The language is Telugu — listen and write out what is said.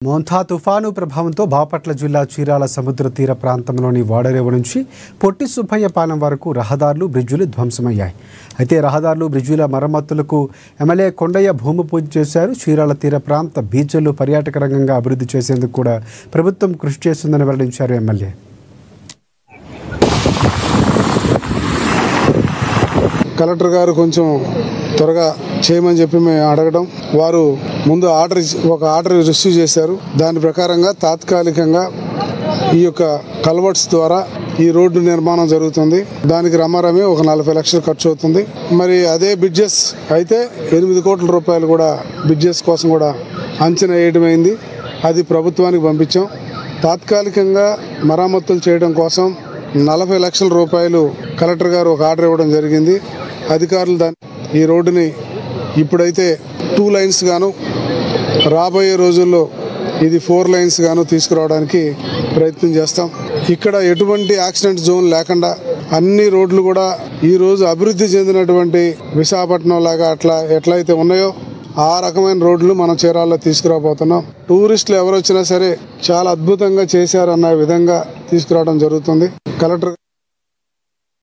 మోంథా తుఫాను ప్రభావంతో బాపట్ల జిల్లా చీరాల సముద్ర తీర ప్రాంతంలోని వాడరేవు నుంచి పొట్టి సుబ్బయ్యపాలెం వరకు రహదారులు బ్రిడ్జులు ధ్వంసమయ్యాయి. అయితే రహదారులు బ్రిడ్జుల మరమ్మతులకు ఎమ్మెల్యే కొండయ్య భూమి పూజ చేశారు. చీరాల తీర ప్రాంత బీచ్లు పర్యాటక రంగంగా అభివృద్ధి చేసేందుకు కూడా ప్రభుత్వం కృషి చేస్తుందని వెల్లడించారు ఎమ్మెల్యే. కలెక్టర్ గారు కొంచెం త్వరగా చేయమని చెప్పి మేము అడగడం, వారు ముందు ఒక ఆర్డర్ రిసీవ్ చేశారు. దాని ప్రకారంగా తాత్కాలికంగా ఈ యొక్క కల్వర్ట్స్ ద్వారా ఈ రోడ్డు నిర్మాణం జరుగుతుంది. దానికి రమారమి ఒక 40 లక్షలు ఖర్చు అవుతుంది. మరి అదే బ్రిడ్జెస్ అయితే 8 కోట్ల రూపాయలు కూడా బ్రిడ్జెస్ కోసం కూడా అంచనా వేయడమైంది. అది ప్రభుత్వానికి పంపించాం. తాత్కాలికంగా మరమ్మతులు చేయడం కోసం 40 లక్షల రూపాయలు కలెక్టర్ గారు ఒక ఆర్డర్ ఇవ్వడం జరిగింది. అధికారులు ఈ రోడ్డుని ఇప్పుడైతే 2 లైన్స్ గాను, రాబోయే రోజుల్లో ఇది 4 లైన్స్ గాను తీసుకురావడానికి ప్రయత్నం చేస్తాం. ఇక్కడ ఎటువంటి యాక్సిడెంట్ జోన్ లేకుండా అన్ని రోడ్లు కూడా ఈ రోజు అభివృద్ధి చెందినటువంటి విశాఖపట్నం లాగా ఎట్లయితే ఉన్నాయో ఆ రకమైన రోడ్లు మనం చీరాల్లో తీసుకురాబోతున్నాం. టూరిస్టులు ఎవరు వచ్చినా సరే చాలా అద్భుతంగా చేశారన్న విధంగా తీసుకురావడం జరుగుతుంది. కలెక్టర్